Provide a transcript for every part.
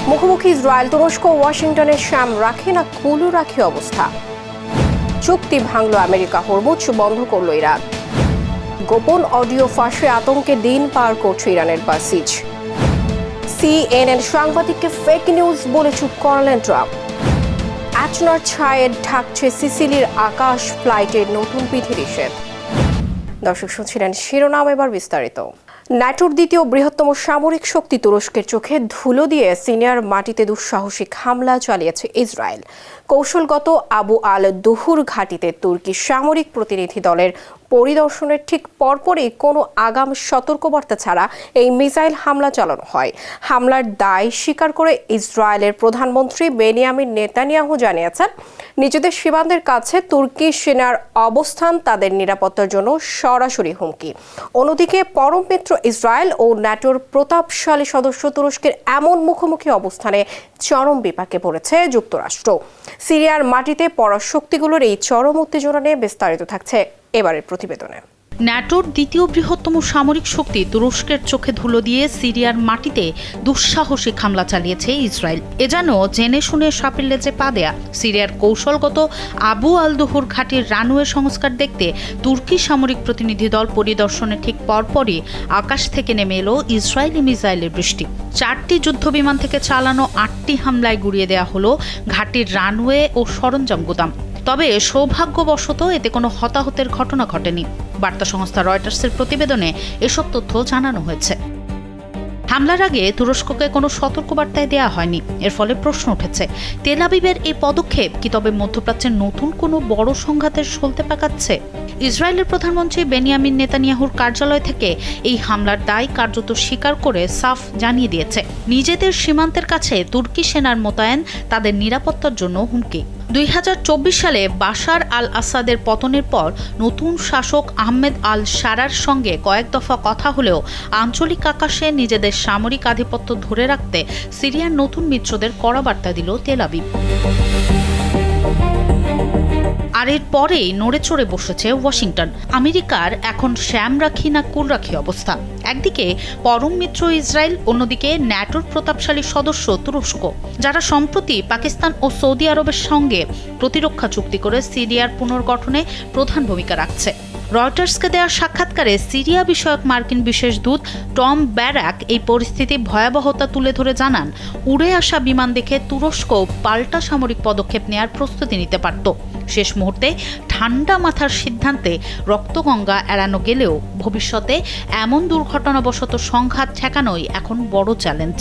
মুখোমুখি ইসরায়েল, তুরস্ক ওয়াশিংটনের শাম রাখে না কুলু রাখি অবস্থা। চুক্তি ভাঙল আমেরিকা, হরমুজ বন্ধ করল ইরান। গোপন অডিও ফাঁসে আতঙ্কে দিন পার করছে ইরানের বাসিজ। সিএনএন সাংবাদিককে ফেক নিউজ বলে চুপ করালেন ট্রাম্প। অ্যাটনার ছায়ে ঢাকছে সিসিলির আকাশ, ফ্লাইটের নতুন বিধিনিষেধ। দর্শক শুনছিলেন শিরোনাম, এবার বিস্তারিত। ন্যাটোর দ্বিতীয় বৃহত্তম সামরিক শক্তি তুরস্কের চোখে ধুলো দিয়ে সিরিয়ার মাটিতে দুঃসাহসিক হামলা চালিয়েছে ইসরায়েল। কৌশলগত আবু আল দুহুর ঘাঁটিতে তুর্কি সামরিক প্রতিনিধি দলের পরিদর্শনের ঠিক পরপরই কোনো আগাম সতর্কবার্তা ছাড়া এই মিসাইল হামলা চালানো হয়। হামলার দায় স্বীকার করে ইসরায়েলের প্রধানমন্ত্রী বেনিয়ামিন নেতানিয়াহু জানিয়েছেন, নিজেদের সীমান্তের কাছে তুর্কি সেনার অবস্থান তাদের নিরাপত্তার জন্য সরাসরি হুমকি। অন্যদিকে পরম মিত্র ইসরায়েল ও ন্যাটোর প্রতাপশালী সদস্য তুরস্কের এমন মুখোমুখি অবস্থানে চরম বিপাকে পড়েছে যুক্তরাষ্ট্র। সিরিয়ার মাটিতে পরাশক্তিগুলোর এই চরম উত্তেজনা নিয়ে বিস্তারিত থাকছে এবারের প্রতিবেদনে। ন্যাটোর দ্বিতীয় বৃহত্তম সামরিক শক্তি তুরস্কের চোখে ধুলো দিয়ে সিরিয়ার মাটিতে দুঃসাহসিক হামলা চালিয়েছে ইসরায়েল। এ যেন জেনে শুনে সাপের লেজে পা দেয়া। সিরিয়ার কৌশলগত আবু আল দুহুর ঘাঁটির রানওয়ে সংস্কার দেখতে তুর্কি সামরিক প্রতিনিধি দল পরিদর্শনের ঠিক পরপরই আকাশ থেকে নেমে এলো ইসরায়েলি মিসাইলের বৃষ্টি। 4টি যুদ্ধবিমান থেকে চালানো 8টি হামলায় গুড়িয়ে দেওয়া হলো ঘাঁটির রানওয়ে ও সরঞ্জাম গুদাম। তবে সৌভাগ্যবশত এতে কোনো হতাহতের ঘটনা ঘটেনি। বার্তা সংস্থা রয়টার্সের প্রতিবেদনে এসব তথ্য জানানো হয়েছে। হামলার আগে তুরস্ককে কোনো সতর্কবার্তায় দেওয়া হয়নি। এর ফলে প্রশ্ন উঠেছে, তেল আবিবের এই পদক্ষেপ কি তবে মধ্যপ্রাচ্যের নতুন কোনো বড় সংঘাতের সলতে পাকাচ্ছে? ইসরায়েলের প্রধানমন্ত্রী বেনিয়ামিন নেতানিয়াহুর কার্যালয় থেকে এই হামলার দায় কার্যত স্বীকার করে সাফ জানিয়ে দিয়েছে, নিজেদের সীমান্তের কাছে তুর্কি সেনার মোতায়েন তাদের নিরাপত্তার জন্য হুমকি। 2024 সালে বাশার আল আসাদের পতনের পর নতুন শাসক আহমেদ আল শারার সঙ্গে কয়েক দফা কথা হলেও আঞ্চলিক আকাশে নিজেদের সামরিক আধিপত্য ধরে রাখতে সিরিয়ার নতুন মিত্রদের কড়া বার্তা দিল তেল আবিব। আর এর পরেই নড়ে চড়ে বসেছে ওয়াশিংটন। আমেরিকার এখন শ্যাম রাখি না কুল রাখি অবস্থা। একদিকে পরম মিত্র ইসরায়েল, অন্যদিকে ন্যাটোর প্রতাপশালী সদস্য তুরস্ক, যারা সম্প্রতি পাকিস্তান ও সৌদি আরবের সঙ্গে প্রতিরক্ষা চুক্তি করে সিরিয়ার পুনর্গঠনে প্রধান ভূমিকা রাখছে। রয়টার্সকে দেওয়া সাক্ষাৎকারে সিরিয়া বিষয়ক মার্কিন বিশেষ দূত টম ব্যারাক এই পরিস্থিতি ভয়াবহতা তুলে ধরে জানান, উড়ে আসা বিমান দেখে তুরস্ক পাল্টা সামরিক পদক্ষেপ নেয়ার প্রস্তুতি নিতে পারত। শেষ মুহূর্তে ঠান্ডা মাথার সিদ্ধান্তে রক্তগঙ্গা এড়ানো গেলেও ভবিষ্যতে এমন দুর্ঘটনাবশত সংঘাত ঠেকানোই এখন বড় চ্যালেঞ্জ।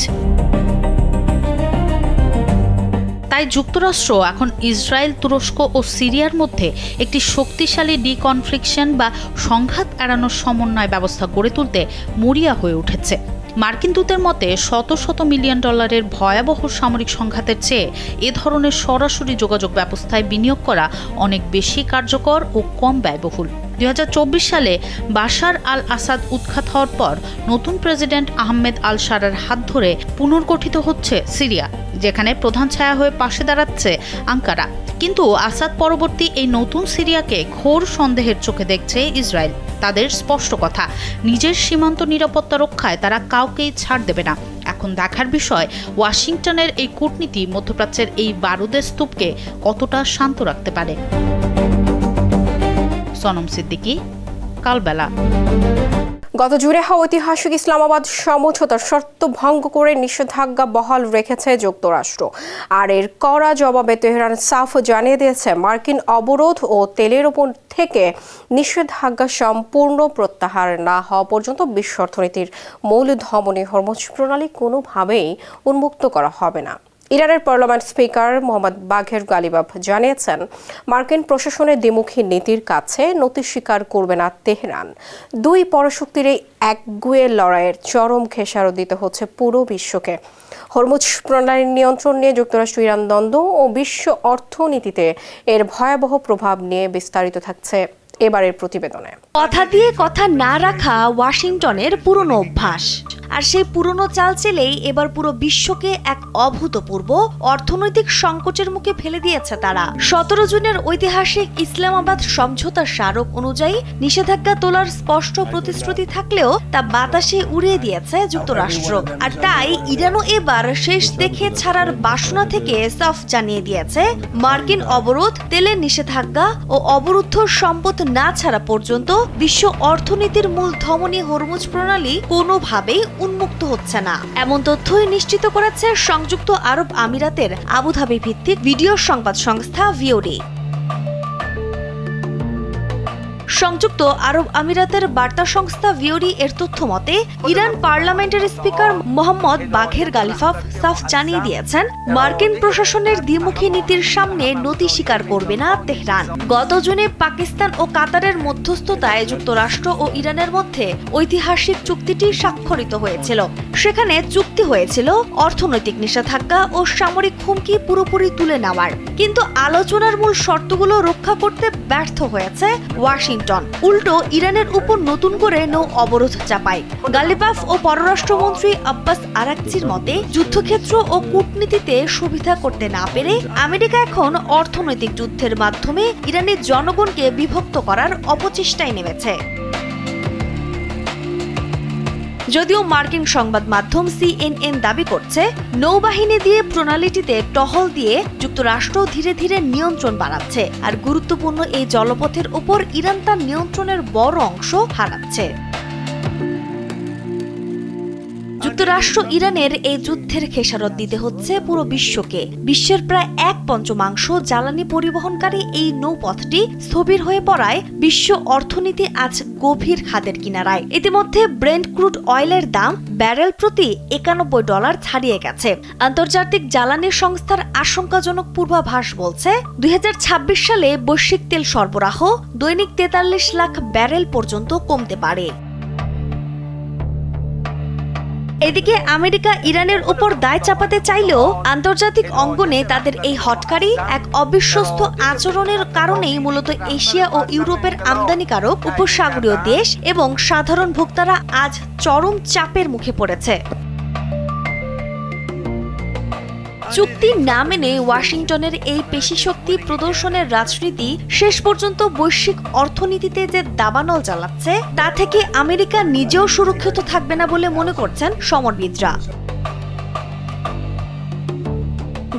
তাই যুক্তরাষ্ট্র এখন ইসরায়েল, তুরস্ক ও সিরিয়ার মধ্যে একটি শক্তিশালী ডিকনফ্লিকশন বা সংঘাত এড়ানোর সমন্বয় ব্যবস্থা গড়ে তুলতে মরিয়া হয়ে উঠেছে। মার্কিন দূতের মতে শত শত মিলিয়ন ডলারের ভয়াবহ সামরিক সংঘাতের চেয়ে এ ধরনের সরাসরি যোগাযোগ ব্যবস্থায় বিনিয়োগ করা অনেক বেশি কার্যকর ও কম ব্যয়বহুল। 2024 সালে বাশার আল আসাদ উৎখাত হওয়ার পর নতুন প্রেসিডেন্ট আহমেদ আল শারার হাত ধরে পুনর্গঠিত হচ্ছে সিরিয়া, যেখানে প্রধান ছায়া হয়ে পাশে দাঁড়াচ্ছে আঙ্কারা। কিন্তু আসাদ পরবর্তী এই নতুন সিরিয়াকে ঘোর সন্দেহের চোখে দেখছে ইসরায়েল। তাদের স্পষ্ট কথা, নিজের সীমান্ত নিরাপত্তা রক্ষায় তারা কাউকেই ছাড় দেবে না। এখন দেখার বিষয়, ওয়াশিংটনের এই কূটনীতি মধ্যপ্রাচ্যের এই বারুদের স্তূপকে কতটা শান্ত রাখতে পারে। সনম সিদ্দিকী, কালবেলা। গত জুড়ে হওয়া ঐতিহাসিক ইসলামাবাদ সমঝোতার শর্ত ভঙ্গ করে নিষেধাজ্ঞা বহাল রেখেছে যুক্তরাষ্ট্র। আর এর কড়া জবাবে তেহরান সাফ জানিয়ে দিয়েছে, মার্কিন অবরোধ ও তেলের ওপর থেকে নিষেধাজ্ঞা সম্পূর্ণ প্রত্যাহার না হওয়া পর্যন্ত বিশ্ব অর্থনীতির মূল ধমনী হরমুজ প্রণালী কোনোভাবেই উন্মুক্ত করা হবে না। ইরানের পার্লামেন্ট স্পিকার মোহাম্মদ বাঘের গালিবাফ জানিয়েছেন, মার্কিন প্রশাসনের দ্বিমুখী নীতির কাছে নতি স্বীকার করবে না তেহরান। দুই পরাশক্তির এই একগুঁয়ে লড়াইয়ের চরম খেসারত দিতে হচ্ছে পুরো বিশ্বকে। হরমুজ প্রণালীর নিয়ন্ত্রণ নিয়ে যুক্তরাষ্ট্র ইরান দ্বন্দ্ব ও বিশ্ব অর্থনীতিতে এর ভয়াবহ প্রভাব নিয়ে বিস্তারিত থাকছে এবারের প্রতিবেদনে। কথা দিয়ে কথা না রাখা ওয়াশিংটনের পুরনো অভ্যাস, আর সেই পুরনো চাল চেলেই এবার পুরো বিশ্বকে এক অভূতপূর্ব অর্থনৈতিক সংকটের মুখে ফেলে দিয়েছে তারা। 17 জুনের ঐতিহাসিক ইসলামাবাদ সমঝোতার স্মারক অনুযায়ী নিষেধাজ্ঞা তোলার স্পষ্ট প্রতিশ্রুতি থাকলেও তা বাতাসে উড়িয়ে দিয়েছে যুক্তরাষ্ট্র। আর তাই ইরানও এবার শেষ দেখে ছাড়ার বাসনা থেকে সাফ জানিয়ে দিয়েছে, মার্কিন অবরোধ, তেলের নিষেধাজ্ঞা ও অবরুদ্ধ সম্পদ না ছাড়া পর্যন্ত বিশ্ব অর্থনীতির মূল ধমনী হরমুজ প্রণালী কোনোভাবেই উন্মুক্ত হচ্ছে না। এমন তথ্যই নিশ্চিত করেছে সংযুক্ত আরব আমিরাতের আবুধাবি ভিত্তিক ভিডিও সংবাদ সংস্থা ভিওডি। সংযুক্ত আরব আমিরাতের বার্তা সংস্থা ভিওডি এর তথ্য মতে, ইরান পার্লামেন্টের স্পিকার মোহাম্মদ বাঘের গালিফাফ সাফ জানিয়ে দিয়েছেন, মার্কিন প্রশাসনের দ্বিমুখী নীতির সামনে নতি স্বীকার করবে না তেহরান। গত জুনে পাকিস্তান ও কাতারের মধ্যস্থতায় যুক্তরাষ্ট্র ও ইরানের মধ্যে ঐতিহাসিক চুক্তিটি স্বাক্ষরিত হয়েছিল। সেখানে চুক্তি হয়েছিল অর্থনৈতিক নিষেধাজ্ঞা ও সামরিক হুমকি পুরোপুরি তুলে নেওয়ার, কিন্তু আলোচনার মূল শর্তগুলো রক্ষা করতে ব্যর্থ হয়েছে ওয়াশিংটন। উল্টো ইরানের উপর নতুন করে নৌ অবরোধ চাপায়। গালিবাফ ও পররাষ্ট্রমন্ত্রী আব্বাস আরাকচির মতে, যুদ্ধক্ষেত্র ও কূটনীতিতে সুবিধা করতে না পেরে আমেরিকা এখন অর্থনৈতিক যুদ্ধের মাধ্যমে ইরানের জনগণকে বিভক্ত করার অপচেষ্টায় নেমেছে। যদিও মার্কিন সংবাদ মাধ্যম CNN দাবি করছে, নৌবাহিনী দিয়ে প্রণালীটিতে টহল দিয়ে যুক্তরাষ্ট্র ধীরে ধীরে নিয়ন্ত্রণ বাড়াচ্ছে, আর গুরুত্বপূর্ণ এই জলপথের উপর ইরান তার নিয়ন্ত্রণের বড় অংশ হারাচ্ছে। যুক্তরাষ্ট্র ইরানের এই যুদ্ধের খেসারত দিতে হচ্ছে পুরো বিশ্বকে। বিশ্বের প্রায় 1/5 জ্বালানি পরিবহনকারী এই নৌপথটি স্থবির হয়ে পড়ায় বিশ্ব অর্থনীতি আজ গভীর খাদের কিনারায়। ইতিমধ্যে ব্রেন্ট ক্রুড অয়েলের দাম ব্যারেল প্রতি $91 ছাড়িয়ে গেছে। আন্তর্জাতিক জ্বালানি সংস্থার আশঙ্কাজনক পূর্বাভাস বলছে, 2026 সালে বৈশ্বিক তেল সরবরাহ দৈনিক 43 লাখ ব্যারেল পর্যন্ত কমতে পারে। এদিকে আমেরিকা ইরানের উপর দায় চাপাতে চাইলেও আন্তর্জাতিক অঙ্গনে তাদের এই হটকারী এক অবিশ্বস্ত আচরণের কারণেই মূলত এশিয়া ও ইউরোপের আমদানিকারক উপসাগরীয় দেশ এবং সাধারণ ভোক্তারা আজ চরম চাপের মুখে পড়েছে। চুক্তি না মেনে ওয়াশিংটনের এই পেশিশক্তি প্রদর্শনের রাজনীতি শেষ পর্যন্ত বৈশ্বিক অর্থনীতিতে যে দাবানল চালাচ্ছে, তা থেকে আমেরিকা নিজেও সুরক্ষিত থাকবে না বলে মনে করছেন সমরবিদরা।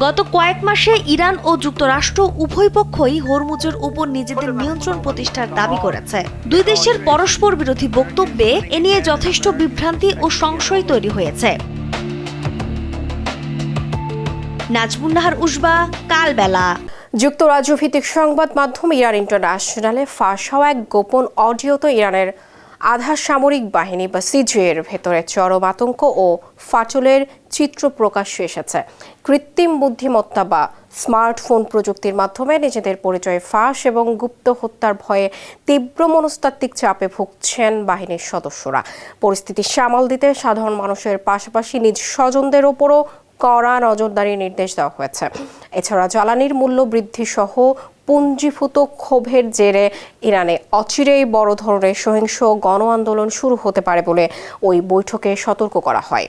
গত কয়েক মাসে ইরান ও যুক্তরাষ্ট্র উভয় পক্ষই হরমুজের উপর নিজেদের নিয়ন্ত্রণ প্রতিষ্ঠার দাবি করেছে। দুই দেশের পরস্পর বিরোধী বক্তব্যে এ নিয়ে যথেষ্ট বিভ্রান্তি ও সংশয় তৈরি হয়েছে। নাজমুন্নাহার উসবা, কালবেলা। যুক্তরাজ্য ভিত্তিক সংবাদ মাধ্যম ইরান ইন্টারন্যাশনালে ফাঁস হওয়া এক গোপন অডিওতে ইরানের আধা সামরিক বাহিনী বা সিজিএর ভেতরে চরম আতঙ্ক ও ফাটলের চিত্র প্রকাশ্যে এসেছে। কৃত্রিম বুদ্ধিমত্তা বা স্মার্টফোন প্রযুক্তির মাধ্যমে নিজেদের পরিচয় ফাঁস এবং গুপ্ত হত্যার ভয়ে তীব্র মনস্তাত্ত্বিক চাপে ভুগছেন বাহিনীর সদস্যরা। পরিস্থিতি সামাল দিতে সাধারণ মানুষের পাশাপাশি নিজ স্বজনদের ওপরও কড়া নজরদারির নির্দেশ দেওয়া হয়েছে। এছাড়া জ্বালানির মূল্য বৃদ্ধি সহ পুঞ্জীভূত ক্ষোভের জেরে ইরানে অচিরেই বড় ধরনের সহিংস গণ আন্দোলন শুরু হতে পারে বলে ওই বৈঠকে সতর্ক করা হয়।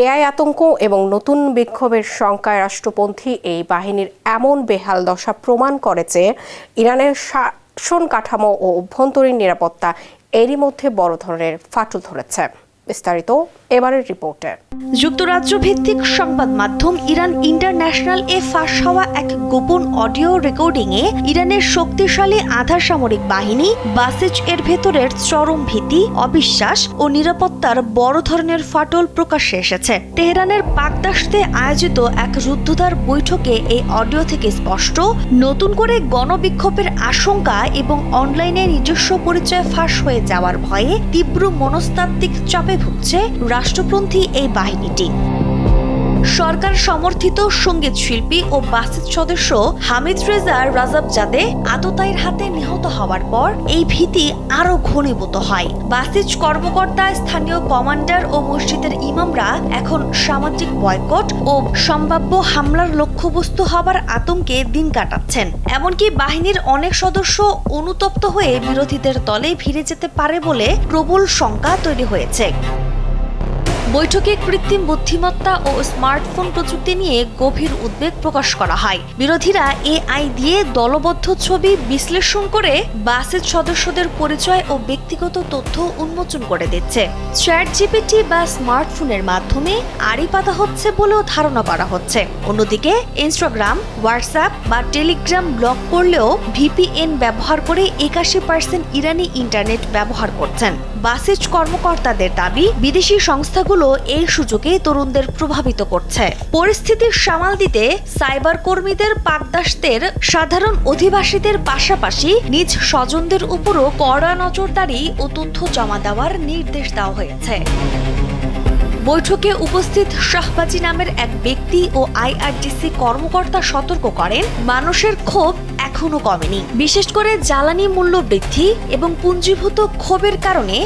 এআই আতঙ্ক এবং নতুন বিক্ষোভের শঙ্কায় রাষ্ট্রপন্থী এই বাহিনীর এমন বেহাল দশা প্রমাণ করে যে ইরানের শাসন কাঠামো ও অভ্যন্তরীণ নিরাপত্তা এরই মধ্যে বড় ধরনের ফাটল ধরেছে। বিস্তারিত এবারের রিপোর্টে। যুক্তরাজ্য ভিত্তিক সংবাদ মাধ্যম ইরান ইন্টারন্যাশনাল এ ফাঁস হওয়া এক গোপন অডিও রেকর্ডিংয়ে ইরানের শক্তিশালী আধা সামরিক বাহিনী বাসিজ এর ভেতরের চরম ভীতি, অবিশ্বাস ও নিরাপত্তার বড় ধরনের ফাটল প্রকাশ্যে এসেছে। তেহরানের পাকদাসতে আয়োজিত এক রুদ্ধদ্বার বৈঠকে এই অডিও থেকে স্পষ্ট, নতুন করে গণবিক্ষোভের আশঙ্কা এবং অনলাইনে নিজস্ব পরিচয় ফাঁস হয়ে যাওয়ার ভয়ে তীব্র মনস্তাত্ত্বিক চাপে ভুগছে রাষ্ট্রপন্থী এই বাহিনীটি। সরকার সমর্থিত সঙ্গীত শিল্পী ও বাসিজ সদস্য হামিদ রেজা রাজাবজাদে আততায়ীর হাতে নিহত হওয়ার পর এই ভীতি আরো ঘনীভূত হয়। বাসিজ কর্মকর্তা, স্থানীয় কমান্ডার ও মসজিদের ইমামরা এখন সামাজিক বয়কট ও সম্ভাব্য হামলার লক্ষ্যবস্তু হবার আতঙ্কে দিন কাটাচ্ছেন। এমনকি বাহিনীর অনেক সদস্য অনুতপ্ত হয়ে বিরোধীদের দলে ভিড়ে যেতে পারে বলে প্রবল শঙ্কা তৈরি হয়েছে। বৈঠকে কৃত্রিম বুদ্ধিমত্তা ও স্মার্টফোন প্রযুক্তি নিয়ে গভীর উদ্বেগ প্রকাশ করা হয়। বিরোধীরা এআই দিয়ে দলবদ্ধ ছবি বিশ্লেষণ করে বাসেজ সদস্যদের পরিচয় ও ব্যক্তিগত তথ্য উন্মোচন করে দিচ্ছে। চ্যাটজিপিটি বা স্মার্টফোনের মাধ্যমে আড়ি পাতা হচ্ছে বলেও ধারণা করা হচ্ছে। অন্যদিকে ইনস্টাগ্রাম, হোয়াটসঅ্যাপ বা টেলিগ্রাম ব্লক করলেও ভিপিএন ব্যবহার করে 81% ইরানি ইন্টারনেট ব্যবহার করছেন। বাসেজ কর্মকর্তাদের দাবি, বিদেশি সংস্থাগুলো এই সুযোগে তরুণদের প্রভাবিত করছে। পরিস্থিতি সামাল দিতে সাইবার কর্মীদের, পাকদাসদের, সাধারণ অধিবাসীদের পাশাপাশি নিজ স্বজনদের উপরও কড়া নজরদারি ও তথ্য জমা দেওয়ার নির্দেশ দেওয়া হয়েছে। বৈঠকে উপস্থিত শাহবাজি নামের এক ব্যক্তি ও আইআরডিসি কর্মকর্তা সতর্ক করেন, মানুষের ক্ষোভ এখনো কমেনি। বিশেষ করে জ্বালানি মূল্য বৃদ্ধি এবং পুঞ্জীভূত ক্ষোভের কারণে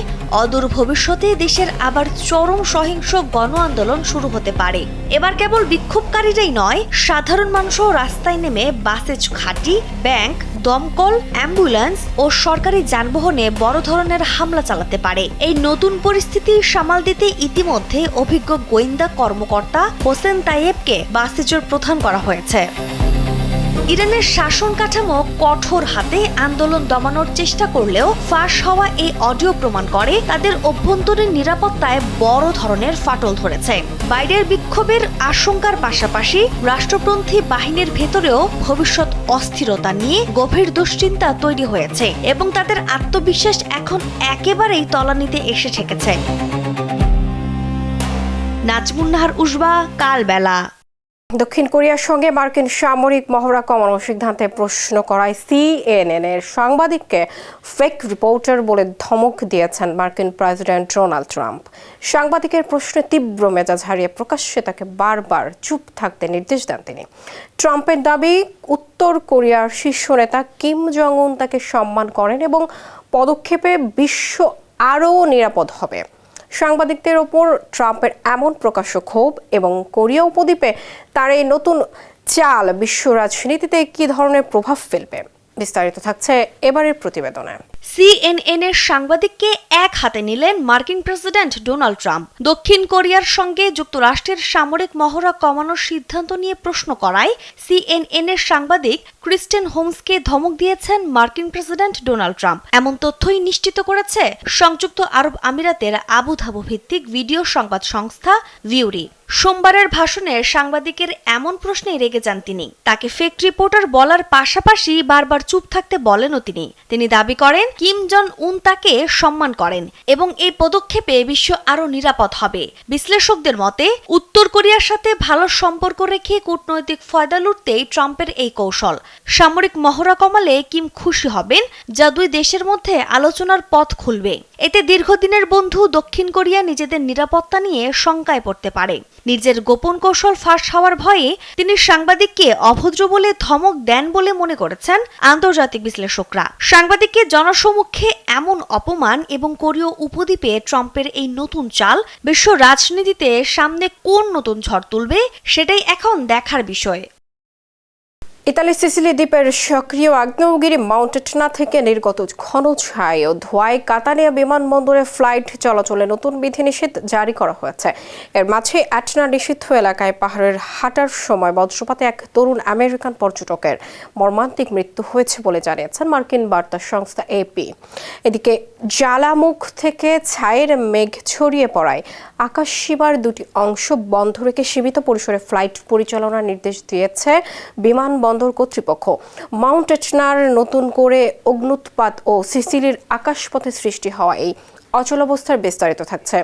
অদূর ভবিষ্যতে দেশের আবার চরম সহিংস গণ আন্দোলন শুরু হতে পারে। এবার কেবল বিক্ষোভকারীরাই নয়, সাধারণ মানুষও রাস্তায় নেমে বাসেজ ঘাঁটি, ব্যাংক, দমকল, অ্যাম্বুলেন্স ও সরকারি যানবাহনে বড় ধরনের হামলা চালাতে পারে। এই নতুন পরিস্থিতি সামাল দিতে ইতিমধ্যে অভিজ্ঞ গোয়েন্দা কর্মকর্তা হোসেন তাইয়েবকে বাসেজের প্রধান করা হয়েছে। ইরানের শাসন কাঠামো কঠোর হাতে আন্দোলন দমানোর চেষ্টা করলেও ফাঁস হওয়া এই অডিও প্রমাণ করে তাদের অভ্যন্তরীণ নিরাপত্তায় বড় ধরনের ফাটল ধরেছে। বাইরের বিক্ষোভের আশঙ্কার পাশাপাশি রাষ্ট্রপন্থী বাহিনীর ভেতরেও ভবিষ্যৎ অস্থিরতা নিয়ে গভীর দুশ্চিন্তা তৈরি হয়েছে এবং তাদের আত্মবিশ্বাস এখন একেবারেই তলানিতে এসে ঠেকেছে। নাজমুন নাহার উসবা, কালবেলা। দক্ষিণ কোরিয়ার সঙ্গে মার্কিন সামরিক মহড়া কমানোর সিদ্ধান্তে প্রশ্ন করায় সিএনএন এর সাংবাদিককে ফেক রিপোর্টার বলে ধমক দিয়েছেন মার্কিন প্রেসিডেন্ট ডোনাল্ড ট্রাম্প। সাংবাদিকের প্রশ্নে তীব্র মেজাজ হারিয়ে প্রকাশ্যে তাকে বারবার চুপ থাকতে নির্দেশ দেন তিনি। ট্রাম্পের দাবি, উত্তর কোরিয়ার শীর্ষ নেতা কিম জং উন তাকে সম্মান করেন এবং পদক্ষেপে বিশ্ব আরও নিরাপদ হবে। সাংবাদিকদের ওপর ট্রাম্পের এমন প্রকাশ্য ক্ষোভ এবং কোরিয়া উপদ্বীপে তার এই নতুন চাল বিশ্ব রাজনীতিতে কী ধরনের প্রভাব ফেলবে, বিস্তারিত থাকছে এবারের প্রতিবেদনে। সিএনএন এর সাংবাদিককে এক হাতে নিলেন মার্কিন প্রেসিডেন্ট ডোনাল্ড ট্রাম্প। দক্ষিণ কোরিয়ার সঙ্গে যুক্তরাষ্ট্রের সামরিক মহড়া কমানোর সিদ্ধান্ত নিয়ে প্রশ্ন করায় সিএনএন এর সাংবাদিক ক্রিস্টেন হোমসকে ধমক দিয়েছেন মার্কিন প্রেসিডেন্ট ডোনাল্ড ট্রাম্প। এমন তথ্যই নিশ্চিত করেছে সংযুক্ত আরব আমিরাতের আবুধাবি ভিত্তিক ভিডিও সংবাদ সংস্থা ভিউরি। সোমবারের ভাষণে সাংবাদিকের এমন প্রশ্নে রেগে যান তিনি। তাকে ফেক রিপোর্টার বলার পাশাপাশি বারবার চুপ থাকতে বলেনও তিনি দাবি করেন কিম জং উন তাকে সম্মান করেন এবং এই পদক্ষেপে বিশ্ব আরও নিরাপদ হবে। বিশ্লেষকদের মতে উত্তর কোরিয়ার সাথে ভালো সম্পর্ক রেখে কূটনৈতিক ফায়দা লুটতেই ট্রাম্পের এই কৌশল। সামরিক মহড়া কমালে কিম খুশি হবেন, যা দুই দেশের মধ্যে আলোচনার পথ খুলবে। এতে দীর্ঘদিনের বন্ধু দক্ষিণ কোরিয়া নিজেদের নিরাপত্তা নিয়ে শঙ্কায় পড়তে পারে। নিজের গোপন কৌশল ফাঁস হওয়ার ভয়ে তিনি সাংবাদিককে অভদ্র বলে ধমক দেন বলে মনে করেছেন আন্তর্জাতিক বিশ্লেষকরা। সাংবাদিককে জনসমক্ষে এমন অপমান এবং কোরীয় উপদ্বীপে ট্রাম্পের এই নতুন চাল বিশ্ব রাজনীতিতে সামনে কোন নতুন ঝড় তুলবে, সেটাই এখন দেখার বিষয়। ইতালির সিসিলি দ্বীপের সক্রিয় আগ্নেয়গিরি মাউন্ট এটনা থেকে নির্গত ঘন ছাই ও ধোঁয়ায় কাতানিয়া বিমানবন্দরে ফ্লাইট চলাচলে নতুন বিধিনিষেধ জারি করা হয়েছে। এর মাঝে এটনা নিষিদ্ধ এলাকায় পাহাড়ের হাঁটার সময় বজ্রপাতে এক তরুণ আমেরিকান পর্যটকের মর্মান্তিক মৃত্যু হয়েছে বলে জানিয়েছেন মার্কিন বার্তা সংস্থা এপি। এদিকে জ্বালামুখ থেকে ছাইয়ের মেঘ ছড়িয়ে পড়ায় আকাশসীমার দুটি অংশ বন্ধ রেখে সীমিত পরিসরে ফ্লাইট পরিচালনার নির্দেশ দিয়েছে বিমানবন্দর কর্তৃপক্ষ। মাউন্ট এটনার নতুন করে অগ্নুৎপাত ও সিসিলির আকাশপথে সৃষ্টি হওয়া এই অচলাবস্থার বিস্তারিত থাকছে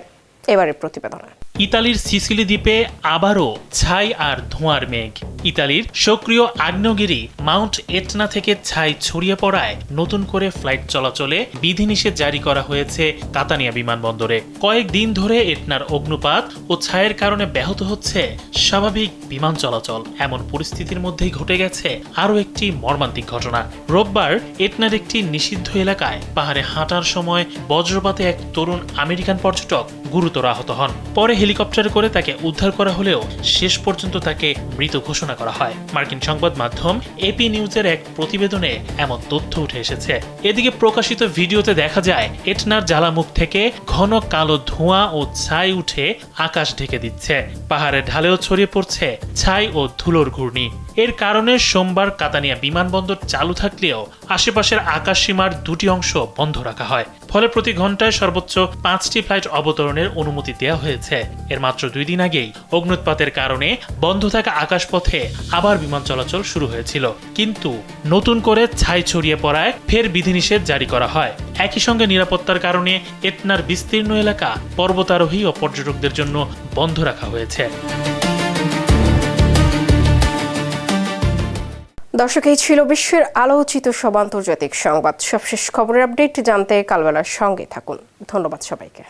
এবারের প্রতিবেদনে। ইতালির সিসিলি দ্বীপে আবারও ছাই আর ধোঁয়ার মেঘ। ইতালির সক্রিয় আগ্নেয়গিরি মাউন্ট এটনা থেকে ছাই ছড়িয়ে পড়ায় নতুন করে ফ্লাইট চলাচলে বিধিনিষেধ জারি করা হয়েছে কাতানিয়া বিমানবন্দরে। কয়েকদিন ধরে এটনার অগ্নুপাত ও ছায়ের কারণে ব্যাহত হচ্ছে স্বাভাবিক বিমান চলাচল। এমন পরিস্থিতির মধ্যেই ঘটে গেছে আরও একটি মর্মান্তিক ঘটনা। রোববার এটনার একটি নিষিদ্ধ এলাকায় পাহাড়ে হাঁটার সময় বজ্রপাতে এক তরুণ আমেরিকান পর্যটক গুরুতর আহত হন। পরে হেলিকপ্টারে করে তাকে উদ্ধার করা হলেও শেষ পর্যন্ত তাকে মৃত ঘোষণা করা হয়। মার্কিন সংবাদ মাধ্যম এপি নিউজের এক প্রতিবেদনে এমন তথ্য উঠে এসেছে। এদিকে প্রকাশিত ভিডিওতে দেখা যায় এটনার জ্বালামুখ থেকে ঘন কালো ধোঁয়া ও ছাই উঠে আকাশ ঢেকে দিচ্ছে। পাহাড়ের ঢালেও ছড়িয়ে পড়ছে ছাই ও ধুলোর ঘূর্ণি। এর কারণে সোমবার কাতানিয়া বিমানবন্দর চালু থাকলেও আশেপাশের আকাশসীমার দুটি অংশ বন্ধ রাখা হয়। ফলে প্রতি ঘন্টায় সর্বোচ্চ 5টি ফ্লাইট অবতরণের অনুমতি দেওয়া হয়েছে। এর মাত্র 2 দিন আগেই অগ্নুৎপাতের কারণে বন্ধ থাকা আকাশপথে আবার বিমান চলাচল শুরু হয়েছিল, কিন্তু নতুন করে ছাই ছড়িয়ে পড়ায় ফের বিধিনিষেধ জারি করা হয়। একই সঙ্গে নিরাপত্তার কারণে এটনার বিস্তীর্ণ এলাকা পর্বতারোহী ও পর্যটকদের জন্য বন্ধ রাখা হয়েছে। দর্শক, এই ছিল বিশ্বের আলোচিত সব আন্তর্জাতিক সংবাদ। সবশেষ খবরের আপডেট জানতে কালবেলার সঙ্গে থাকুন। ধন্যবাদ সবাইকে।